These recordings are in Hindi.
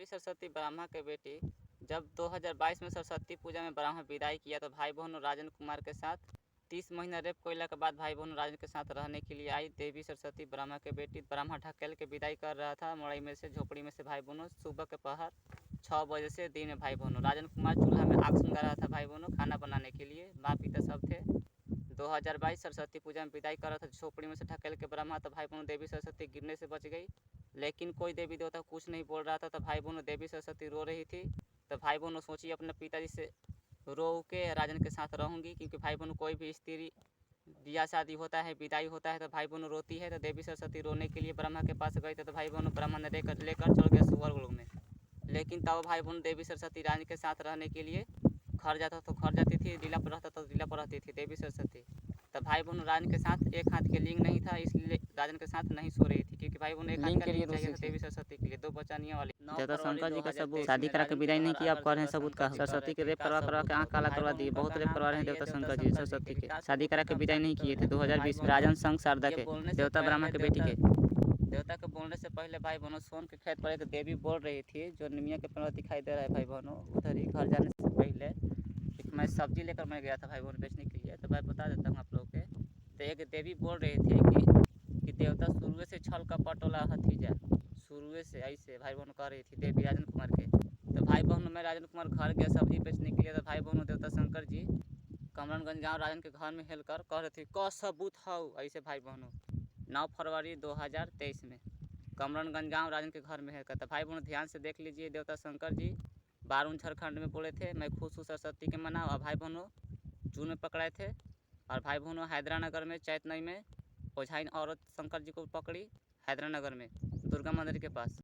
सरस्वती ब्रह्मा के बेटी जब 2022 में सरस्वती पूजा में ब्रह्मा विदाई किया तो भाई बहनों राजन कुमार के साथ 30 महीना रेप कोयला के बाद भाई बहनों राजन के साथ रहने के लिए आई देवी सरस्वती ब्रह्मा के बेटी ब्रह्मा ढकेल के विदाई कर रहा था मड़ई में से झोपड़ी में से भाई बहनों सुबह के पहर 6 बजे से दिन में भाई बहनों राजन कुमार चूल्हा में आग सुलगा रहा था भाई बहनों खाना बनाने के लिए माँ पिता सब थे। 2022 सरस्वती पूजा में विदाई कर रहा था झोपड़ी में से ढकेल के ब्रह्मा तो भाई बहनों देवी सरस्वती गिरने से बच गई, लेकिन कोई देवी देवता कुछ नहीं बोल रहा था। तो भाई बहनों देवी सरस्वती रो रही थी। तो भाई बहनों सोची अपने पिताजी से रो के राजन के साथ रहूँगी, क्योंकि भाई बहनों कोई भी स्त्री ब्याह शादी होता है विदाई होता है तो भाई बहनों रोती है। तो देवी सरस्वती रोने के लिए ब्रह्मा के पास गई तो भाई बहनों ब्रह्मा ने लेकर चल गया स्वर्ग में। लेकिन तब भाई बहनों देवी सरस्वती राजन के साथ रहने के लिए घर जाता तो घर जाती थी, लीला पर रहता तो लीला पर रहती थी देवी सरस्वती। तब भाई बहनों राजन के साथ एक हाथ के लिंग नहीं था, इसलिए राजन के साथ नहीं सो रही थी, क्योंकि भाई बहनों एक हाथ का लिंग चाहिए था देवी सरस्वती के लिए 2 बचानिया वाली। ज्यादा शंकर जी का सबूत शादी करा के विदाई नहीं किया, आप कह रहे हैं सबूत का सरस्वती के रेप करवा के आँख काला करवा दिए, बहुत रेप करवा रहे हैं देवता शंकर जी सरस्वती के। शादी करा के विदाई नहीं किए थे 2020 में राजन संघ शारदा के देवता ब्रह्मा के बेटी के। देवता के बोलने से पहले भाई बहनों सोन के खेत पर एक देवी बोल रही थी जो निमिया के पेड़ दिखाई दे रहा है भाई बहनों उधर ही। घर जाने से पहले मैं सब्जी लेकर मैं गया था भाई बहनों बेचने के लिए, तो मैं बता देता हूँ आप लोगों के। तो एक देवी बोल रही थी कि देवता शुरू से छल कपट वाला हथीजा शुरू से ऐसे भाई बहनों कह रही थी देवी राजन कुमार के। तो भाई बहनों मैं राजन कुमार घर गया सब्जी बेचने के लिए, तो भाई बहनों देवता शंकर जी कमरनगंज गाँव राजन के घर में हेलकर कह रहे थे क सबूत हौ ऐसे भाई बहनों 9 फरवरी 2023 में कमरनगंज गाँव राजन के घर में है। तो भाई बहनों ध्यान से देख लीजिए देवता शंकर जी बारून झारखंड में बोले थे मैं खुश हूँ सरस्वती के मनाओ। और भाई बहनों जून में पकड़ाए थे, और भाई बहनों हैदरानगर में चैतनई में ओझाइन औरत शंकर जी को पकड़ी हैदरानगर में दुर्गा मंदिर के पास।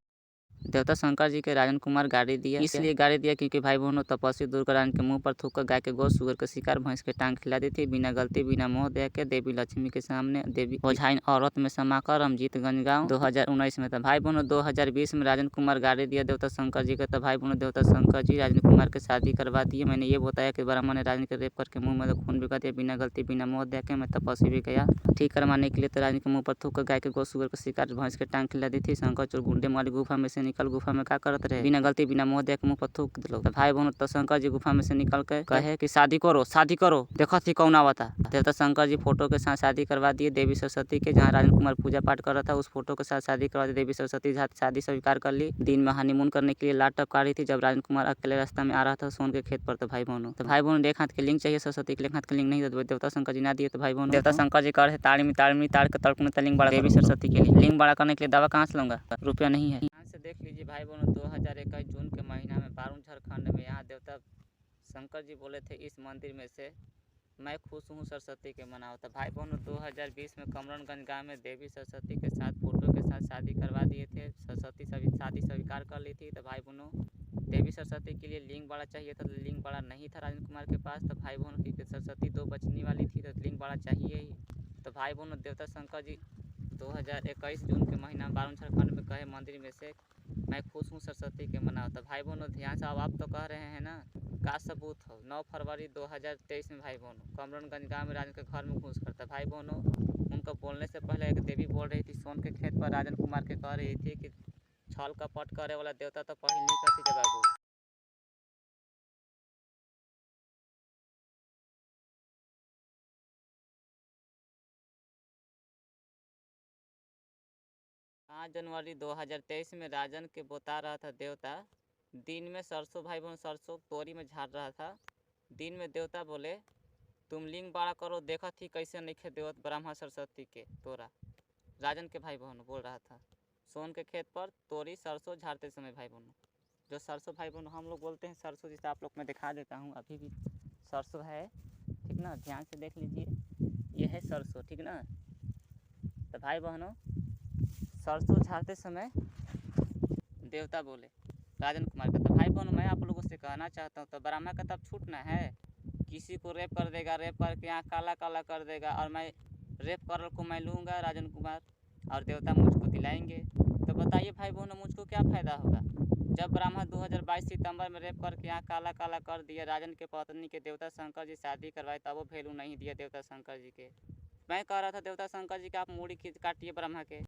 देवता शंकर जी के राजन कुमार गाड़ी दिया, इसलिए गाड़ी दिया क्योंकि भाई बहनों तपस्वी दुर्गा रानी के मुंह पर थूक गाय के गोश्त सुअर के शिकार भैंस के टांग खिला दी थी बिना गलती बिना मोह दया के देवी लक्ष्मी के सामने देवी ओझाइन औरत में समाकर रमजीतगंज गाँव 2019 में। था भाई बहनों 2020 में राजन कुमार गाड़ी दिया देवता शंकर जी के। तो भाई बहनों देवता शंकर जी राजन कुमार के शादी करवा दिए। मैंने ये बताया कि ब्राह्मण ने राजन के रेप करके मुँह में खून बिगा दिया बिना गलती बिना मोह दया के। मैं तपस्वी भी गया ठीक करवाने के लिए, तो राजन के मुँह पर थूक गाय के गोश्त सुअर के शिकार भैंस के टांग खिला दी थी। शंकर चोर गुंडे मारी गुफा में से निकल गुफा में क्या करते रहे बिना गलती बिना मोह दया के मुँह पर थूक दिलो। तो भाई बहनों तो शंकर जी गुफा में से निकल के कहे कि शादी करो देखो थी कौन आवता। देवता शंकर जी फोटो के साथ शादी करवा दिए देवी सरस्वती के, जहाँ राजन कुमार पूजा पाठ कर रहा था उस फोटो के साथ शादी करवा दी देवी सरस्वती। शादी स्वीकार कर ली। दिन में हनीमून करने के लिए लाट टपका रही थी जब राजन कुमार अकेले रास्ता में आ रहा था सोन के खेत पर। तो भाई बहनों एक हाथ के लिंग चाहिए सरस्वती के, एक हाथ के लिंग नहीं देवता शंकर जी ना दिए। तो भाई बहनों देवता शंकर जी कर ताड़ के तड़प लिंग बड़ा देवी सरस्वती के लिए लिंग बड़ा करने के लिए दवा कहाँ से लूंगा, रुपया नहीं है। से देख लीजिए भाई बहनों 2021 जून के महीना में बारून झारखंड में यहाँ देवता शंकर जी बोले थे इस मंदिर में से मैं खुश हूँ सरस्वती के मनाओ। तो भाई बहनों 2020 में कमरनगंज गांव में देवी सरस्वती के साथ फोटो के साथ शादी करवा दिए थे। सरस्वती शादी स्वीकार कर ली थी। तो भाई बहनों देवी सरस्वती के लिए लिंग बड़ा चाहिए था, तो लिंग बड़ा नहीं था राजन कुमार के पास। तो भाई बहनों की सरस्वती 2 बचने वाली थी तो लिंग बड़ा चाहिए ही। तो भाई बहनों देवता शंकर जी 2021 जून के महीना बारून झारखंड में कहे मंदिर में से मैं खुश हूँ सरस्वती के मनाओ। तो भाई बहनों ध्यान से अब आप तो कह रहे हैं ना का सबूत हो 9 फरवरी 2023 में भाई बहनों कमरनगंज गाँव में राजन के घर में घुस करता। भाई बहनों उनको बोलने से पहले एक देवी बोल रही थी सोन के खेत पर राजन कुमार के कह रही थी कि छल कपट करे वाला देवता तो पहले नहीं करती बाबू। पाँच जनवरी 2023 में राजन के बता रहा था देवता दिन में सरसों भाई बहन सरसों तोरी में झाड़ रहा था। दिन में देवता बोले तुम लिंग बड़ा करो देखा थी कैसे नहीं देवत ब्रह्मा सरस्वती के तोरा। राजन के भाई बहनों बोल रहा था सोन के खेत पर तोरी सरसों झाड़ते समय भाई बहनों जो सरसों भाई बहनों हम लोग बोलते हैं सरसों, जैसे आप लोग मैं दिखा देता हूँ अभी भी सरसों है ठीक ना, ध्यान से देख लीजिए यह है सरसों ठीक ना। तो भाई बहनों सरसों झाड़ते समय देवता बोले राजन कुमार का। तो भाई बहनों मैं आप लोगों से कहना चाहता हूँ तो ब्रह्मा का तब छूटना है किसी को रेप कर देगा, रेप करके यहाँ काला काला कर देगा और मैं रेप कर को मैं लूँगा राजन कुमार और देवता मुझको दिलाएंगे। तो बताइए भाई बहनों मुझको क्या फ़ायदा होगा जब ब्रह्मा 2022 सितंबर में रेप करके यहाँ काला काला कर दिया राजन के पत्नी के देवता शंकर जी शादी करवाए तब वो वैल्यू नहीं दिया देवता शंकर जी के। मैं कह रहा था देवता शंकर जी के आप मूड़ी खींच काटिए ब्रह्मा के।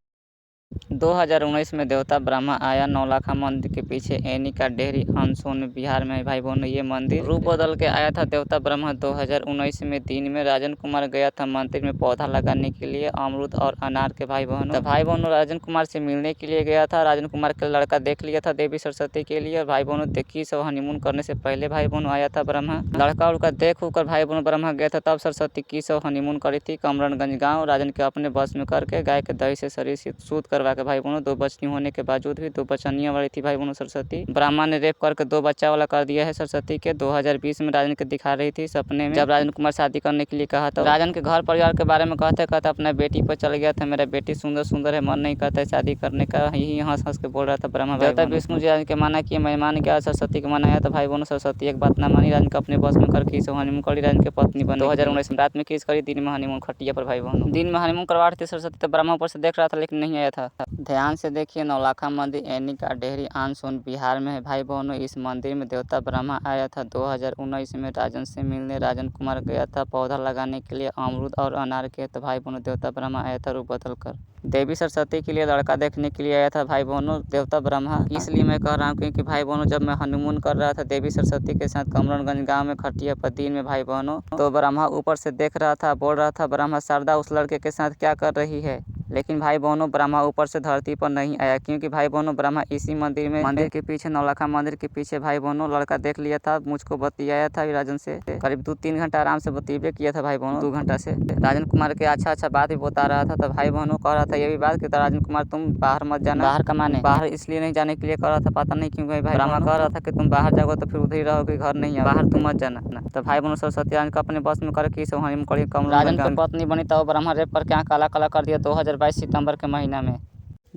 2019 में देवता ब्रह्मा आया नौलखा मंदिर के पीछे एनी का डेहरी अनसोन बिहार में है भाई बहनों। ये मंदिर रूप बदल के आया था देवता ब्रह्मा 2019 में दिन में राजन कुमार गया था मंदिर में पौधा लगाने के लिए अमरूद और अनार के भाई बहनों। तो भाई बहनों राजन कुमार से मिलने के लिए गया था। राजन कुमार का लड़का देख लिया था देवी सरस्वती के लिए। और भाई बहनों देखिए सब हनीमून करने से पहले भाई बहनों आया था ब्रह्मा। लड़का उड़का देख होकर भाई बहनों ब्रह्मा गया था। तब सरस्वती की सब हनीमून करी थी कमरनगंज गाँव। राजन के अपने बस में करके गाय के दही से शरीर से शुद्ध करवा के भाई बहनों 2 बच्ची होने के बावजूद भी 2 बचनिया वाली थी भाई बहनों सरस्वती। ब्रह्मा ने रेप करके 2 बच्चा वाला कर दिया है सरस्वती के। 2020 में राजन के दिखा रही थी सपने में। जब राजन कुमार शादी करने के लिए कहा तो राजन के घर परिवार के बारे में कहते कहते अपना बेटी पर चल गया था। मेरा बेटी सुंदर सुंदर है, मन नहीं करता है शादी करने का। यही हंस हंस के बोल रहा था ब्रह्मा। देवता विष्णु जी राजन के मना किए, मैं मान गया, सरस्वती के मनाया। तो भाई बहनों सरस्वती एक बात ना मानी, राजन को अपने बस में करके इस हनीमून करी राजन के पत्नी बनी। 2019 में रात में किस करी, दिन में हनीमून खटिया पर भाई बहनों। दिन में हनीमून करवा रही थी सरस्वती तो ब्रह्मा ऊपर से देख रहा था लेकिन नहीं आया था। ध्यान से देखिए नौलखा मंदिर एनी का डेहरी अनसोन बिहार में है भाई बहनों। इस मंदिर में देवता ब्रह्मा आया था 2019 में राजन से मिलने। राजन कुमार गया था पौधा लगाने के लिए अमरूद और अनार के। तो भाई बहनों देवता ब्रह्मा आया था रूप बदल कर। देवी सरस्वती के लिए लड़का देखने के लिए आया था भाई बहनों देवता ब्रह्मा। इसलिए मैं कह रहा हूँ क्योंकि भाई बहनों जब मैं हनीमून कर रहा था देवी सरस्वती के साथ कमरनगंज गांव में खटिया पर दिन में भाई बहनों, तो ब्रह्मा ऊपर से देख रहा था, बोल रहा था ब्रह्मा शारदा उस लड़के के साथ क्या कर रही है। लेकिन भाई बहनों ब्रह्मा ऊपर से धरती पर नहीं आया क्योंकि भाई बहनों ब्रह्मा इसी मंदिर में मंदिर के पीछे नौलखा मंदिर के पीछे भाई बहनों लड़का देख लिया था। मुझको बतियाया था राजन से, करीब 2-3 घंटा आराम से बतीबे किया था भाई बहनों। 2 घंटा से राजन कुमार के अच्छा बात भी बता रहा था। तो भाई बहनों कह रहा था ये भी बात कि राजन कुमार तुम बाहर मत जाना। बाहर कमाने बाहर इसलिए नहीं जाने के लिए कह रहा था, पता नहीं क्यों भाई ब्रह्मा कह रहा था कि तुम बाहर जाओगे तो फिर उधर ही रहोगे, घर नहीं है, बाहर तुम मत जाना। तो भाई बहनों सरस्वती राजन को अपने बस में करके इस हनीमून करी कम राजन की पत्नी बनी। तो ब्रह्मा रेप करके यहाँ काला काला कर दिया 2022 सितंबर के महीना में।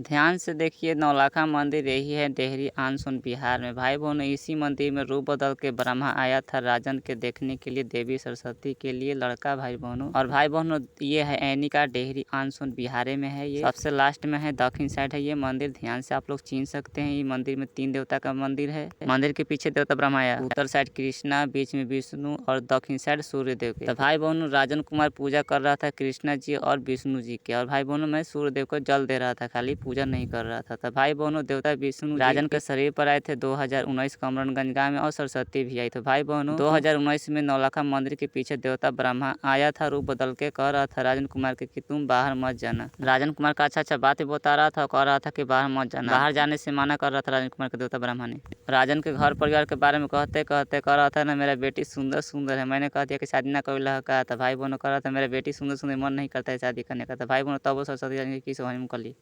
ध्यान से देखिए नौलखा मंदिर यही है डेहरी अनसोन बिहार में भाई बहनों। इसी मंदिर में रूप बदल के ब्रह्मा आया था राजन के देखने के लिए देवी सरस्वती के लिए लड़का भाई बहनों। और भाई बहनों ये है एनी का डेहरी अनसोन बिहार में है। ये सबसे लास्ट में है, दक्षिण साइड है ये मंदिर। ध्यान से आप लोग चिन्ह सकते हैं। ये मंदिर में 3 देवता का मंदिर है। मंदिर के पीछे देवता ब्रह्मा आया, उत्तर साइड कृष्णा, बीच में विष्णु और दक्षिण साइड सूर्य देव के। तो भाई बहनों राजन कुमार पूजा कर रहा था कृष्णा जी और विष्णु जी के। और भाई बहनों मैं सूर्य देव को जल दे रहा था, खाली पूजा नहीं कर रहा था। तो भाई बहनों देवता विष्णु राजन के शरीर पर आए थे 2019 कमरनगंज गांव में और सरस्वती भी आई। तो भाई बहनों 2019 में नौलखा मंदिर के पीछे देवता ब्रह्मा आया था रूप बदल के। कह रहा था राजन कुमार के कि तुम बाहर मत जाना। राजन कुमार का अच्छा बात बता रहा था, कह रहा था कि बाहर मत जाना। बाहर जाने से मना कर रहा था राजन कुमार के देवता ब्रह्मा ने। राजन के घर परिवार के बारे में कहते कहते कह रहा था ना मेरा बेटी सुंदर सुंदर है। मैंने कह दिया कि शादी ना करेला कहा था। भाई बहनों कह रहा था मेरा बेटी सुंदर सुंदर, मन नहीं करता है शादी करने का। तो भाई बहनों तब वो सरस्वती राजन की किस हनीमून कर ली।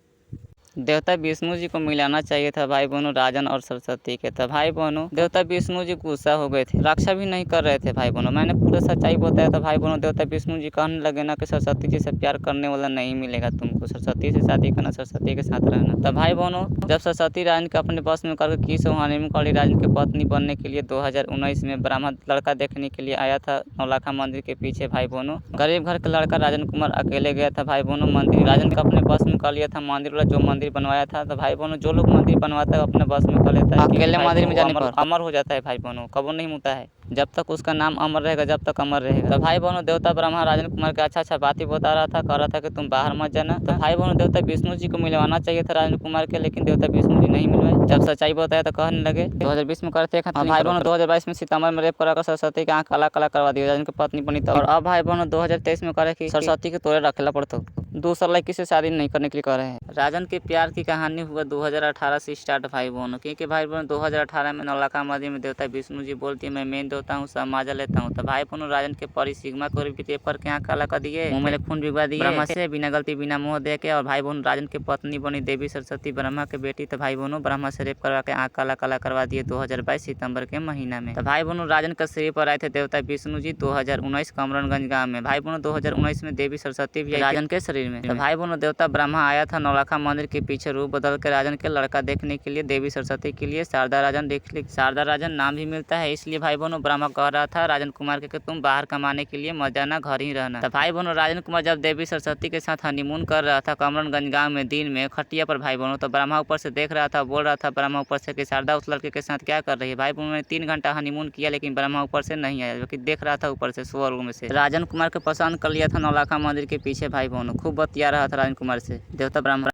देवता विष्णु जी को मिलाना चाहिए था भाई बहनों राजन और सरस्वती के। तो भाई बहनों देवता विष्णु जी गुस्सा हो गए थे, रक्षा भी नहीं कर रहे थे भाई बहनों। मैंने पूरा सच्चाई बताया था भाई बहनों। देवता विष्णु जी कहने लगे ना कि सरस्वती जी से प्यार करने वाला नहीं मिलेगा तुमको, सरस्वती से शादी करना, सरस्वती के साथ रहना। तो भाई बहनों जब सरस्वती राजन के अपने बस में करके किस हनीमून करी राजन की पत्नी बनने के लिए 2019 में ब्रह्मा लड़का देखने के लिए आया था नौलखा मंदिर के पीछे भाई बहनों। गरीब घर का लड़का राजन कुमार अकेले गया था भाई बहनों मंदिर। राजन का अपने बस में कर लिया था मंदिर वाला जो मंदिर बनवाया था। तो भाई बहनों जो लोग मंदिर बनवाता है अपने बस में कर लेता है, अकेले मंदिर में जाने पर अमर हो जाता है भाई बहनों, कबो नहीं मुता है। जब तक उसका नाम अमर रहेगा, जब तक अमर रहेगा। तो भाई बहनों देवता ब्रह्मा राजन कुमार का अच्छा बात ही बता रहा था, कह रहा था कि तुम बाहर मत जाना। तो भाई बहनों देवता विष्णु जी को मिलवाना चाहिए था राजन कुमार के, लेकिन देवता विष्णु जी नहीं मिलवाए। जब सच्चाई बताया तो कहने लगे 2020 में करते हैं। भाई बहनों 2022 में सितंबर में रेप कराकर सरस्वती के आँख काला काला करवा दिया, राजन की पत्नी बनी। तो और अब भाई बहनों 2023 में करे कि सरस्वती के तोड़े रखेला पड़ता, दूसरा लड़की से शादी नहीं करने के लिए कह रहे हैं। राजन के प्यार की कहानी हुआ 2018 से स्टार्ट भाई बहनों, क्योंकि भाई बहनों 2018 में नौलखा मंदिर में देवता विष्णु जी बोलती है मैं मेन देवता हूँ, सब माजा लेता हूँ। तो भाई बहनों राजन के परी सिग्मा को पेपर के यहाँ काला कर दिए, मुँह में खून भिगवा दिए ब्रह्मा से बिना गलती बिना मोह दे के। और भाई बहनों राजन की पत्नी बनी देवी सरस्वती ब्रह्मा के बेटी। तो भाई बहनों ब्रह्मा से रेप करवा के आँख काला काला करवा दिए 2022 सितंबर के महीना में। तो भाई बहनों राजन के शरीर पर आए थे देवता विष्णु जी 2019 कमरनगंज गाँव में। भाई बहनों 2019 में देवी सरस्वती भी राजन के शरीर में। तो भाई बहनों देवता ब्रह्मा आया था नौलखा मंदिर के पीछे रूप बदल के राजन के लड़का देखने के लिए देवी सरस्वती के लिए। शारदा राजन देख ली, शारदा राजन नाम भी मिलता है। इसलिए भाई बहनों ब्रह्मा कह रहा था राजन कुमार के तुम बाहर कमाने के लिए मत जाना, घर ही रहना। तो भाई बहनों राजन कुमार जब देवी सरस्वती के साथ हनीमून कर रहा था कमरनगंज गांव में दिन में खटिया पर भाई बहनों, तो ब्रह्मा ऊपर से देख रहा था, बोल रहा था ब्रह्मा ऊपर से कि शारदा उस लड़के के साथ क्या कर रही है। भाई बहनों ने 3 घंटा हनीमून किया लेकिन ब्रह्मा ऊपर से नहीं आया, क्योंकि देख रहा था ऊपर से स्वर रूम से। राजन कुमार को पसंद कर लिया था नौलखा मंदिर के पीछे भाई बहनों, खूब बतिया रहा था राजन कुमार से देवता ब्रह्मा।